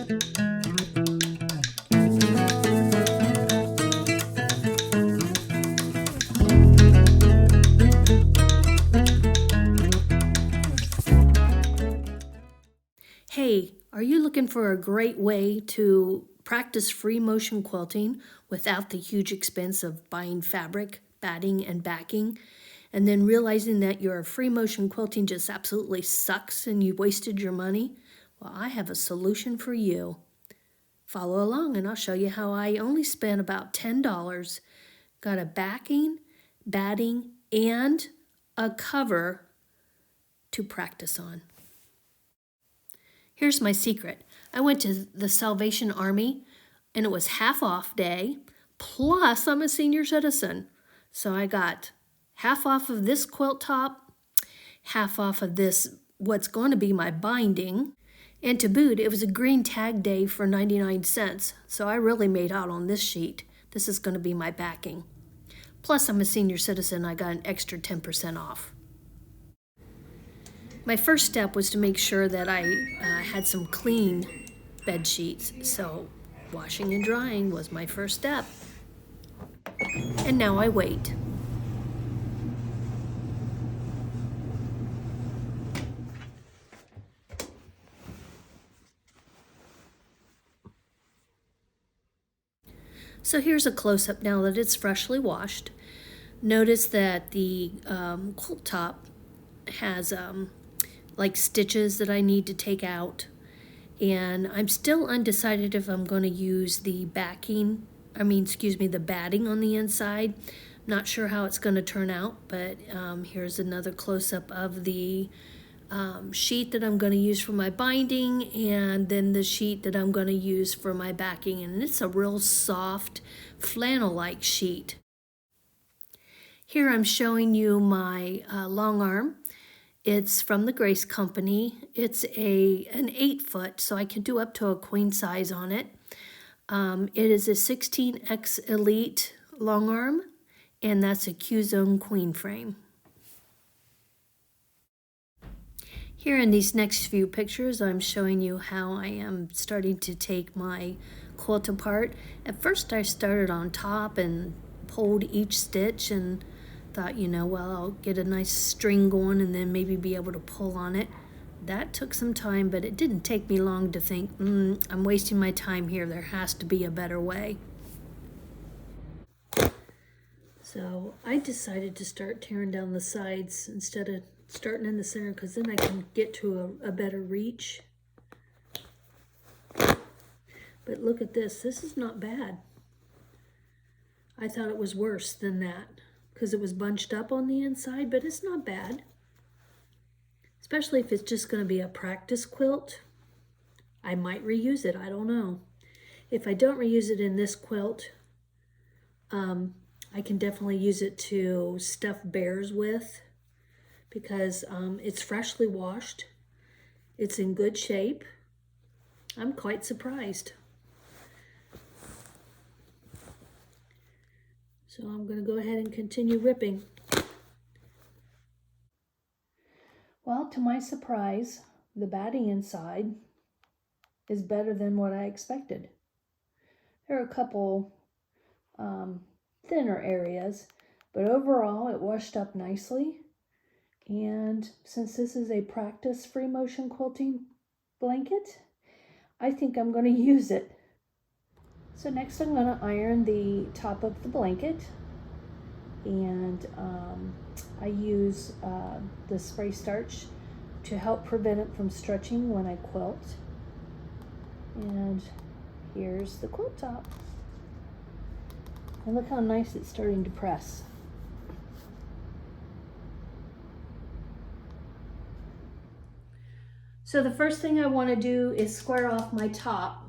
Hey, are you looking for a great way to practice free motion quilting without the huge expense of buying fabric, batting, and backing, and then realizing that your free motion quilting just absolutely sucks and you wasted your money? Well, I have a solution for you. Follow along and I'll show you how I only spent about $10, got a backing, batting, and a cover to practice on. Here's my secret. I went to the Salvation Army and it was half off day, plus I'm a senior citizen. So I got half off of this quilt top, half off of this, what's going to be my binding, and to boot, it was a green tag day for 99 cents. So I really made out on this sheet. This is going to be my backing. Plus I'm a senior citizen, I got an extra 10% off. My first step was to make sure that I had some clean bed sheets, so washing and drying was my first step. And now I wait. So here's a close-up now that it's freshly washed. Notice that the quilt top has like stitches that I need to take out, and I'm still undecided if I'm going to use the the batting on the inside. Not sure how it's going to turn out, but here's another close-up of the sheet that I'm going to use for my binding, and then the sheet that I'm going to use for my backing, and it's a real soft flannel-like sheet. Here I'm showing you my long arm. It's from the Grace Company. It's an 8-foot, so I can do up to a queen size on it. It is a 16X Elite long arm, and that's a Q-zone queen frame. Here in these next few pictures, I'm showing you how I am starting to take my quilt apart. At first I started on top and pulled each stitch and thought, well, I'll get a nice string going and then maybe be able to pull on it. That took some time, but it didn't take me long to think, I'm wasting my time here. There has to be a better way. So I decided to start tearing down the sides instead of starting in the center, because then I can get to a better reach. But look at this. This is not bad. I thought it was worse than that, because it was bunched up on the inside, but it's not bad. Especially if it's just going to be a practice quilt. I might reuse it, I don't know. If I don't reuse it in this quilt, I can definitely use it to stuff bears with, because it's freshly washed. It's in good shape. I'm quite surprised. So I'm going to go ahead and continue ripping. Well, to my surprise, the batting inside is better than what I expected. There are a couple thinner areas, but overall it washed up nicely. And since this is a practice free motion quilting blanket, I think I'm going to use it. So next I'm going to iron the top of the blanket, and I use the spray starch to help prevent it from stretching when I quilt. And here's the quilt top. And look how nice it's starting to press. So the first thing I want to do is square off my top.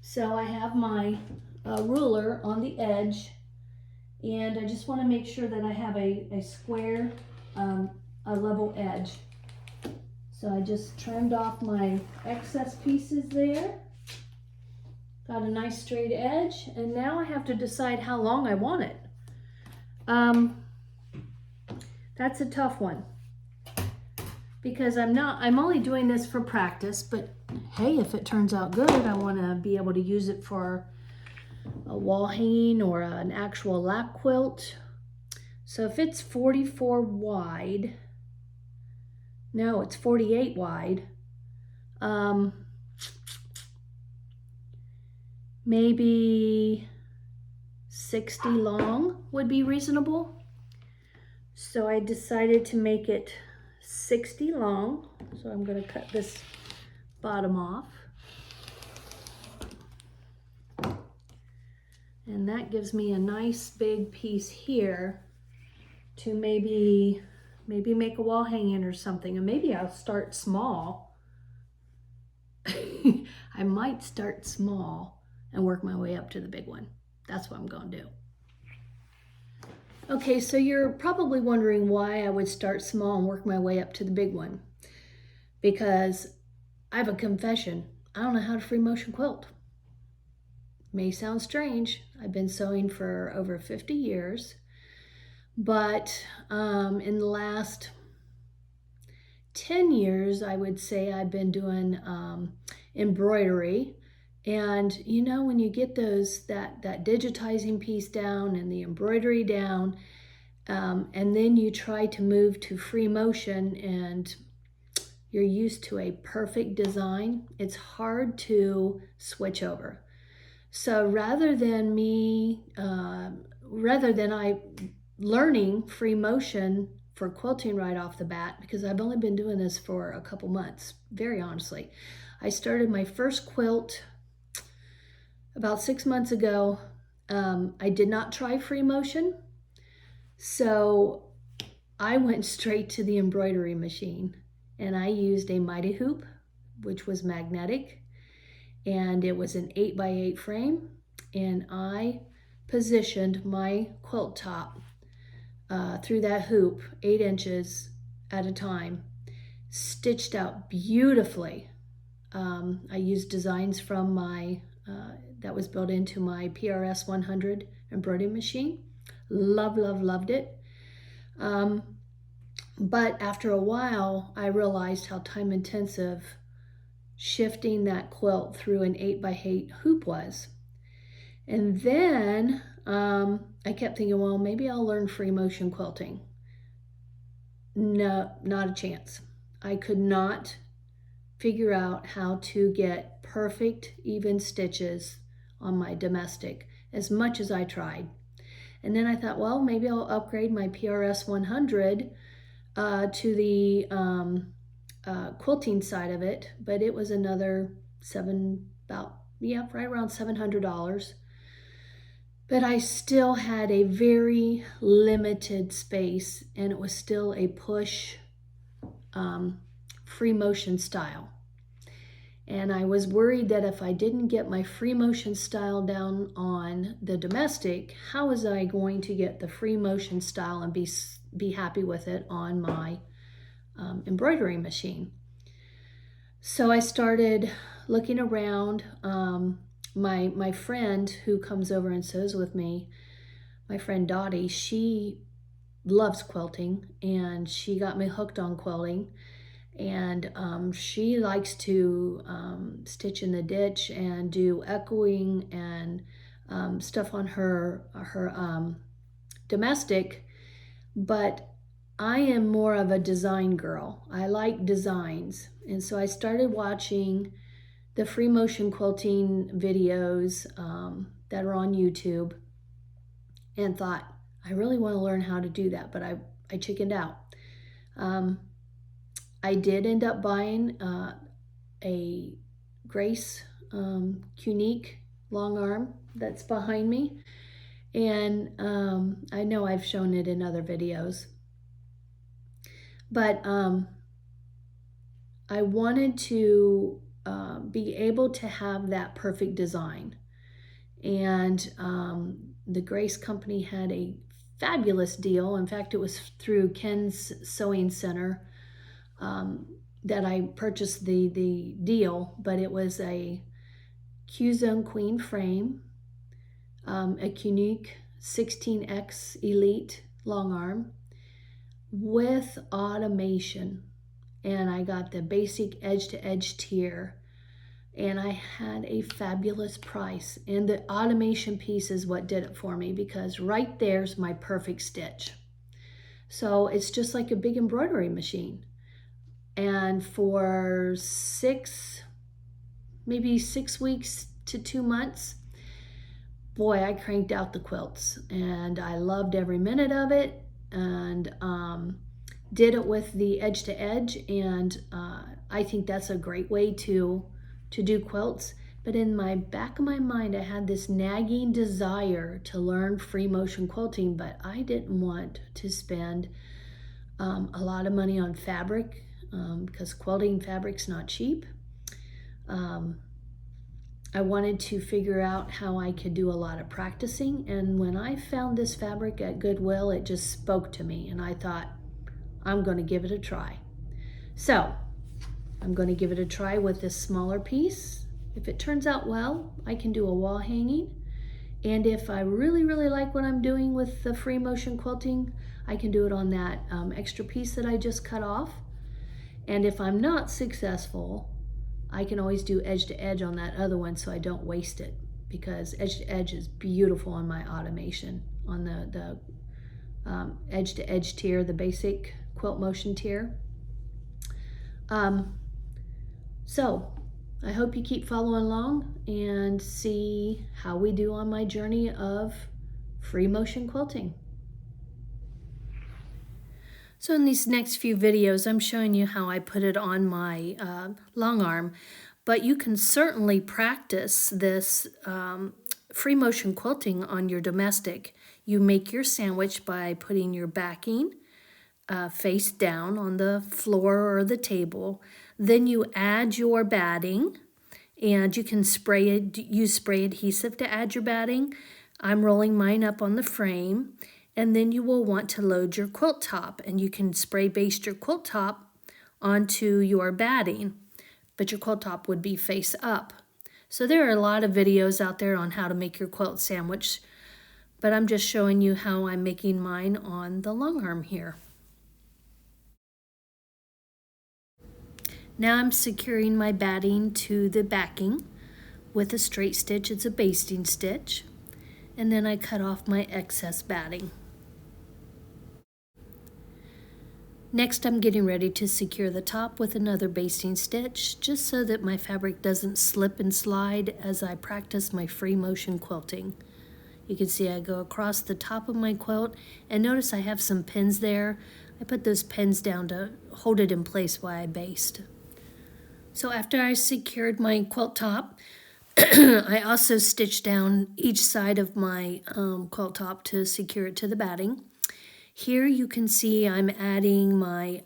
So I have my ruler on the edge, and I just want to make sure that I have a square, a level edge. So I just trimmed off my excess pieces there. Got a nice straight edge, and now I have to decide how long I want it. That's a tough one. because I'm only doing this for practice, but hey, if it turns out good, I want to be able to use it for a wall hanging or an actual lap quilt. So if it's 44 wide, no, it's 48 wide, maybe 60 long would be reasonable. So I decided to make it 60 long. So I'm going to cut this bottom off. And that gives me a nice big piece here to maybe make a wall hanging or something. And maybe I'll start small. I might start small and work my way up to the big one. That's what I'm going to do. Okay, so you're probably wondering why I would start small and work my way up to the big one. Because I have a confession. I don't know how to free motion quilt. May sound strange. I've been sewing for over 50 years. But in the last 10 years, I would say I've been doing embroidery. And you know, when you get that digitizing piece down and the embroidery down, and then you try to move to free motion and you're used to a perfect design, it's hard to switch over. So rather than I learning free motion for quilting right off the bat, because I've only been doing this for a couple months, very honestly. I started my first quilt about 6 months ago. I did not try free motion, so I went straight to the embroidery machine, and I used a mighty hoop, which was magnetic, and it was an 8x8 frame, and I positioned my quilt top through that hoop 8 inches at a time, stitched out beautifully. I used designs from my that was built into my PRS 100 embroidery machine. Loved it. But after a while, I realized how time intensive shifting that quilt through an 8x8 hoop was. And then I kept thinking, well, maybe I'll learn free motion quilting. No, not a chance. I could not figure out how to get perfect even stitches on my domestic as much as I tried. And then I thought, well, maybe I'll upgrade my PRS 100 to the quilting side of it, but it was another right around $700. But I still had a very limited space, and it was still a push free motion style. And I was worried that if I didn't get my free motion style down on the domestic, how was I going to get the free motion style and be happy with it on my embroidery machine? So I started looking around. My friend who comes over and sews with me, my friend Dottie, she loves quilting, and she got me hooked on quilting. And she likes to stitch in the ditch and do echoing and stuff on her domestic. But I am more of a design girl. I like designs. And so I started watching the free motion quilting videos that are on YouTube and thought, I really want to learn how to do that, but I chickened out. I did end up buying a Grace Unique long arm that's behind me, and I know I've shown it in other videos, but I wanted to be able to have that perfect design, and the Grace company had a fabulous deal. In fact, it was through Ken's Sewing Center that I purchased the deal, but it was a Q-Zone Queen frame, a Unique 16X Elite long arm with automation. and I got the basic edge-to-edge tier, and I had a fabulous price. And the automation piece is what did it for me, because right there's my perfect stitch. So it's just like a big embroidery machine. And for maybe 6 weeks to 2 months, boy, I cranked out the quilts, and I loved every minute of it, and did it with the edge to edge, and I think that's a great way to do quilts. But in my back of my mind, I had this nagging desire to learn free motion quilting, but I didn't want to spend a lot of money on fabric, because quilting fabric's not cheap. I wanted to figure out how I could do a lot of practicing, and when I found this fabric at Goodwill, it just spoke to me, and I thought, I'm going to give it a try. So I'm going to give it a try with this smaller piece. If it turns out well, I can do a wall hanging, and if I really like what I'm doing with the free motion quilting, I can do it on that extra piece that I just cut off. And if I'm not successful, I can always do edge to edge on that other one so I don't waste it, because edge to edge is beautiful on my automation, on the edge to edge tier, the basic quilt motion tier. So I hope you keep following along and see how we do on my journey of free motion quilting. So in these next few videos, I'm showing you how I put it on my long arm, but you can certainly practice this free motion quilting on your domestic. You make your sandwich by putting your backing face down on the floor or the table. Then you add your batting, and you can use spray adhesive to add your batting. I'm rolling mine up on the frame. And then you will want to load your quilt top, and you can spray baste your quilt top onto your batting, but your quilt top would be face up. So there are a lot of videos out there on how to make your quilt sandwich, but I'm just showing you how I'm making mine on the long arm here. Now I'm securing my batting to the backing with a straight stitch. It's a basting stitch, and then I cut off my excess batting. Next, I'm getting ready to secure the top with another basting stitch, just so that my fabric doesn't slip and slide as I practice my free motion quilting. You can see I go across the top of my quilt, and notice I have some pins there. I put those pins down to hold it in place while I baste. So after I secured my quilt top, I also stitched down each side of my quilt top to secure it to the batting. Here you can see I'm adding my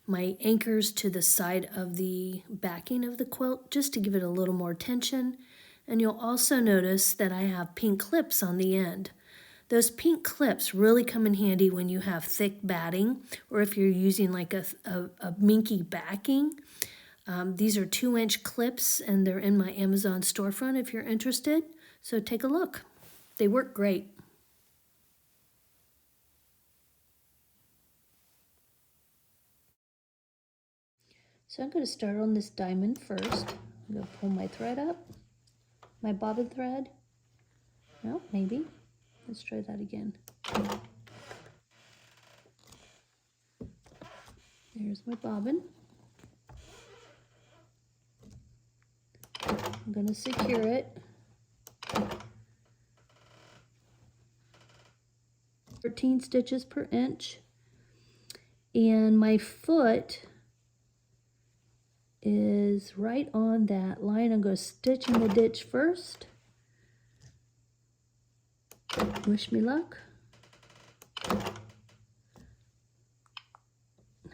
my anchors to the side of the backing of the quilt, just to give it a little more tension. And you'll also notice that I have pink clips on the end. Those pink clips really come in handy when you have thick batting, or if you're using like a minky backing. These are 2-inch clips, and they're in my Amazon storefront if you're interested. So take a look. They work great. So I'm going to start on this diamond first. I'm going to pull my thread up, my bobbin thread. No, maybe. Let's try that again. There's my bobbin. I'm going to secure it. 13 stitches per inch. And my foot is right on that line. I'm going to stitch in the ditch first. Wish me luck.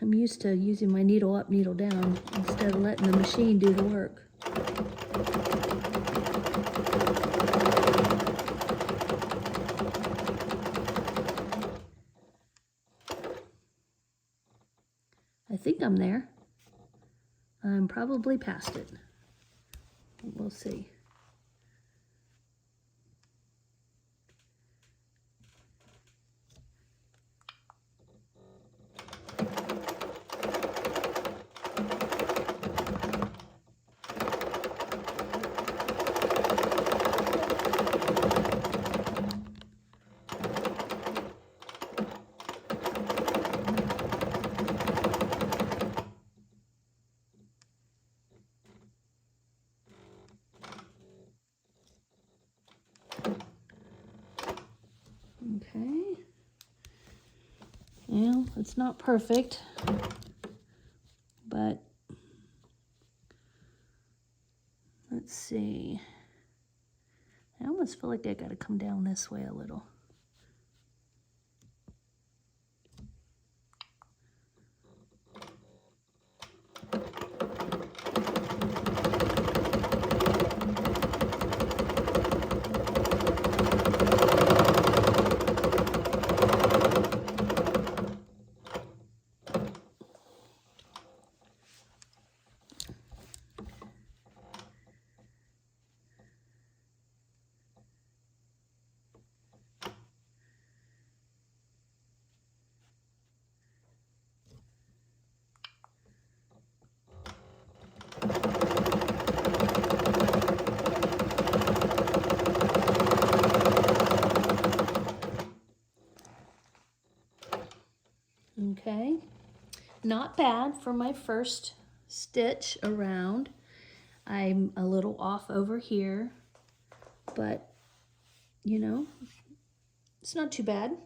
I'm used to using my needle up, needle down, instead of letting the machine do the work. I think I'm there. I'm probably past it. We'll see. Well, it's not perfect, but let's see. I almost feel like I gotta come down this way a little. Okay, not bad for my first stitch around. I'm a little off over here, but you know, it's not too bad.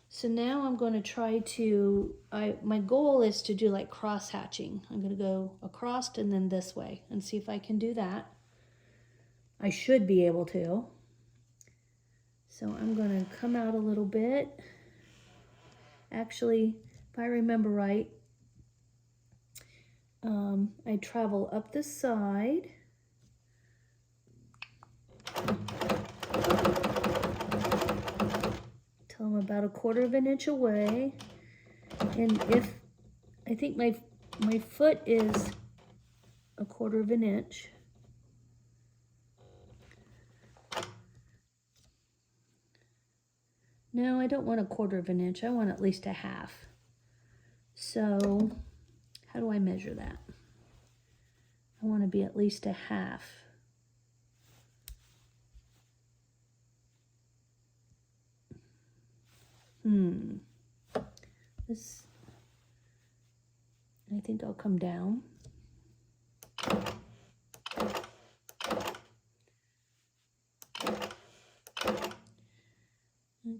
So now I'm going to try to, my goal is to do like cross hatching. I'm going to go across and then this way and see if I can do that. I should be able to. So I'm going to come out a little bit. Actually, if I remember right, I travel up the side. Till I'm about 1/4 of an inch away. And if, I think my foot is 1/4 of an inch. No, I don't want 1/4 of an inch. I want at least 1/2. So how do I measure that? I want to be at least 1/2. This, I think I'll come down.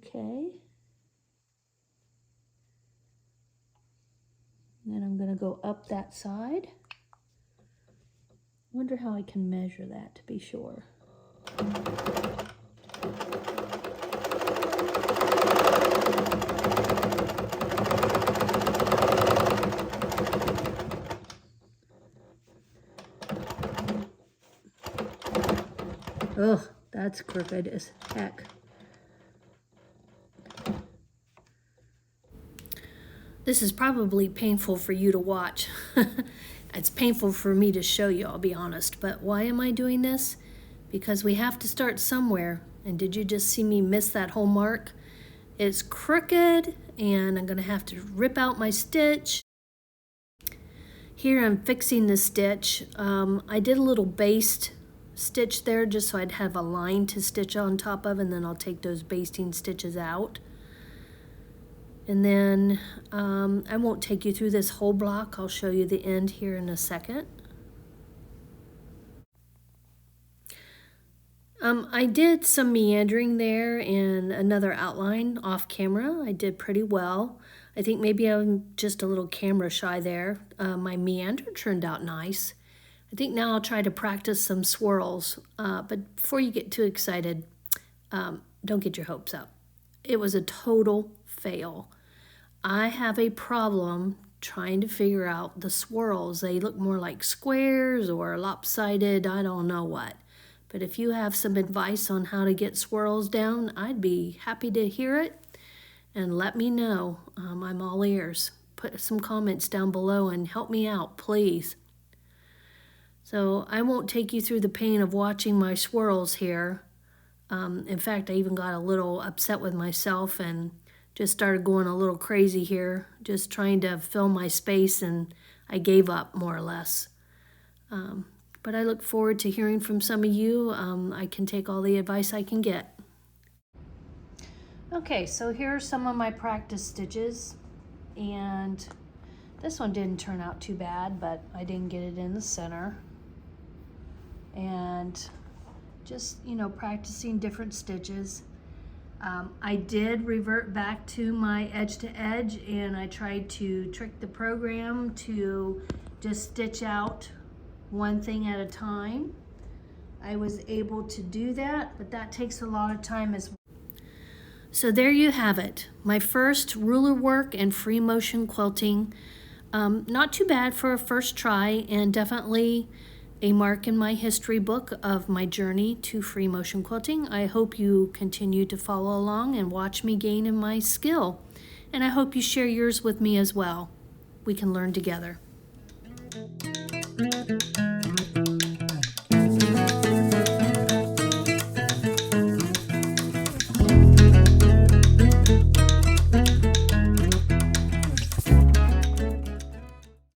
Okay. Then I'm going to go up that side. Wonder how I can measure that to be sure. Ugh, that's crooked as heck. This is probably painful for you to watch. It's painful for me to show you, I'll be honest. But why am I doing this? Because we have to start somewhere. And did you just see me miss that whole mark? It's crooked, and I'm gonna have to rip out my stitch. Here I'm fixing the stitch. I did a little based stitch there just so I'd have a line to stitch on top of, and then I'll take those basting stitches out. And then I won't take you through this whole block. I'll show you the end here in a second. I did some meandering there and another outline off camera. I did pretty well. I think maybe I'm just a little camera shy there. My meander turned out nice. I think now I'll try to practice some swirls. But before you get too excited, don't get your hopes up. It was a total fail. I have a problem trying to figure out the swirls. They look more like squares or lopsided, I don't know what. But if you have some advice on how to get swirls down, I'd be happy to hear it. And let me know. I'm all ears. Put some comments down below and help me out, please. So I won't take you through the pain of watching my swirls here. In fact, I even got a little upset with myself and just started going a little crazy here, just trying to fill my space, and I gave up more or less. But I look forward to hearing from some of you. I can take all the advice I can get. Okay, so here are some of my practice stitches, and this one didn't turn out too bad, but I didn't get it in the center. And just, you know, practicing different stitches. I did revert back to my edge to edge, and I tried to trick the program to just stitch out one thing at a time. I was able to do that, but that takes a lot of time as well. So there you have it, my first ruler work and free motion quilting. Not too bad for a first try, and definitely a mark in my history book of my journey to free motion quilting. I hope you continue to follow along and watch me gain in my skill. And I hope you share yours with me as well. We can learn together.